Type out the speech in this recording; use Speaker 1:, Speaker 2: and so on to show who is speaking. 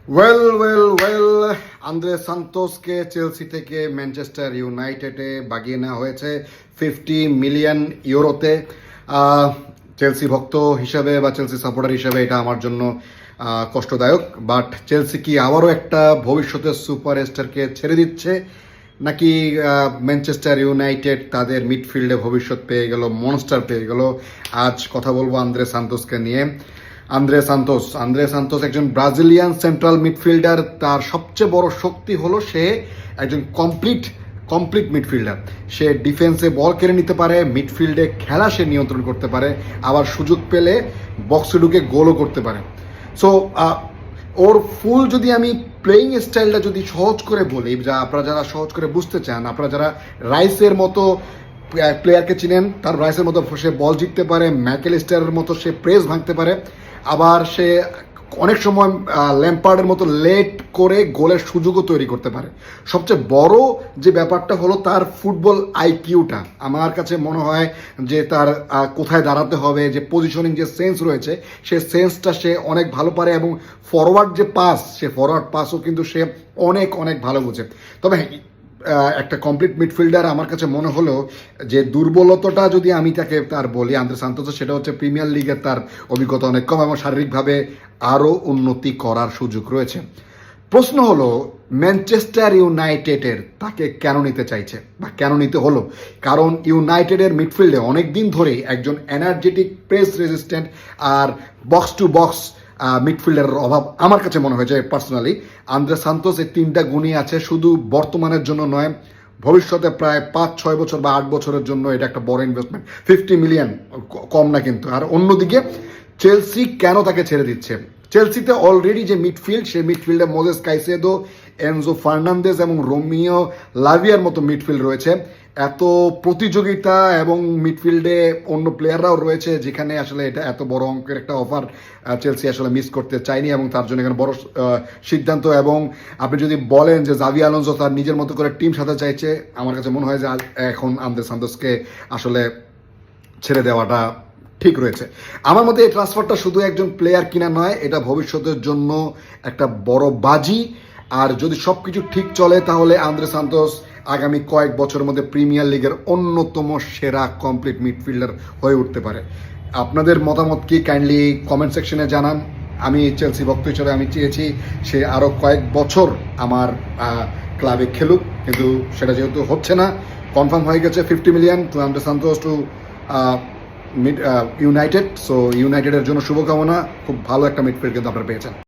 Speaker 1: Well Andre সান্তোসকে Chelsea থেকে Manchester ইউনাইটেডে বাগিয়ে নেওয়া হয়েছে 50 মিলিয়ন ইউরোতে। চেলসি ভক্ত হিসাবে বা চেলসি সাপোর্টার হিসাবে এটা আমার জন্য কষ্টদায়ক। বাট চেলসি কি আবারও একটা ভবিষ্যতের সুপারস্টারকে ছেড়ে দিচ্ছে, নাকি ম্যানচেস্টার ইউনাইটেড তাদের মিডফিল্ডে ভবিষ্যৎ পেয়ে গেল, মনস্টার পেয়ে গেল? আজ কথা বলবো আন্দ্রে সান্তোসকে নিয়ে। আন্দ্রে সান্তোস একজন ব্রাজিলিয়ান সেন্ট্রাল মিডফিল্ডার। তার সবচেয়ে বড় শক্তি হলো সে একজন কমপ্লিট মিডফিল্ডার। সে ডিফেন্সে বল কেড়ে নিতে পারে, মিডফিল্ডে খেলা সে নিয়ন্ত্রণ করতে পারে, আবার সুযোগ পেলে বক্সে ঢুকে গোলও করতে পারে। সো ওর ফুল যদি আমি প্লেয়িং স্টাইলটা যদি সহজ করে বলি, যা আপনারা যারা সহজ করে বুঝতে চান, আপনারা যারা রাইসের মতো প্লেয়ারকে চিনেন, তার রাইসের মতো সে বল জিততে পারে, ম্যাকেলিস্টারের মতো সে প্রেস ভাঙতে পারে, আবার সে অনেক সময় ল্যাম্পার্ডের মতো লেট করে গোলের সুযোগও তৈরি করতে পারে। সবচেয়ে বড় যে ব্যাপারটা হলো তার ফুটবল আইকিউটা। আমার কাছে মনে হয় যে তার কোথায় দাঁড়াতে হবে, যে পজিশনিং যে সেন্স রয়েছে, সে সেন্সটা সে অনেক ভালো পারে। এবং ফরওয়ার্ড যে পাস, সে ফরওয়ার্ড পাসও কিন্তু সে অনেক ভালো বোঝে। তবে একটা কমপ্লিট মিডফিল্ডার আমার কাছে মনে হলো যে দুর্বলতাটা যদি আমি তার বলি আন্দ্রে সান্তোসের, সেটা হচ্ছে প্রিমিয়ার লিগের তার অভিজ্ঞতা অনেক কম এবং শারীরিকভাবে আরও উন্নতি করার সুযোগ রয়েছে। প্রশ্ন হলো ম্যানচেস্টার ইউনাইটেডের তাকে কেন নিতে চাইছে বা কেন নিতে হলো? কারণ ইউনাইটেডের মিডফিল্ডে অনেক দিন ধরেই একজন energetic, press resistant R box to box মিডফিল্ডারের অভাব আমার কাছে মনে হয়েছে পার্সোনালি। আন্দ্রে সান্তোস এই তিনটা গুণই আছে, শুধু বর্তমানের জন্য নয়, ভবিষ্যতে প্রায় 5-6 বছর বা 8 বছরের জন্য এটা একটা বড় ইনভেস্টমেন্ট। 50 মিলিয়ন কম না কিন্তু। আর অন্যদিকে চেলসি কেন তাকে ছেড়ে দিচ্ছে? চেলসিতে অলরেডি যে মিডফিল্ড, সেই মিডফিল্ডে মোজেস কাইসেদো, এনজো ফার্নান্দেজ এবং রোমিও লাভিয়ার মতো মিডফিল্ড রয়েছে। এত প্রতিযোগিতা এবং মিডফিল্ডে অন্য প্লেয়াররাও রয়েছে, যেখানে আসলে এটা এত বড় অঙ্কের একটা অফার চেলসি আসলে মিস করতে চায়নি এবং তার জন্য এখানে বড় সিদ্ধান্ত। এবং আপনি যদি বলেন যে জাভি আলোনসো তার নিজের মতো করে টিম সাথে চাইছে, আমার কাছে মনে হয় যে এখন আন্দ্রে সান্তোসকে আসলে ছেড়ে দেওয়াটা ঠিক রয়েছে। আমার মতে এই ট্রান্সফারটা শুধু একজন প্লেয়ার কিনা নয়, এটা ভবিষ্যতের জন্য একটা বড় বাজি। আর যদি সব কিছু ঠিক চলে, তাহলে আন্দ্রে সান্তোস আগামী কয়েক বছরের মধ্যে প্রিমিয়ার লিগের অন্যতম সেরা কমপ্লিট মিডফিল্ডার হয়ে উঠতে পারে। আপনাদের মতামত কি কাইন্ডলি কমেন্ট সেকশনে জানান। আমি চেলসি ভক্ত হিসেবে আমি চেয়েছি সে আরও কয়েক বছর আমার ক্লাবে খেলুক, কিন্তু সেটা যেহেতু হচ্ছে না, কনফার্ম হয়ে গেছে 50 million to Andre Santos to United. So ইউনাইটেডের জন্য শুভকামনা। খুব ভালো একটা মিডফিল্ড কিন্তু আপনারা পেয়েছেন।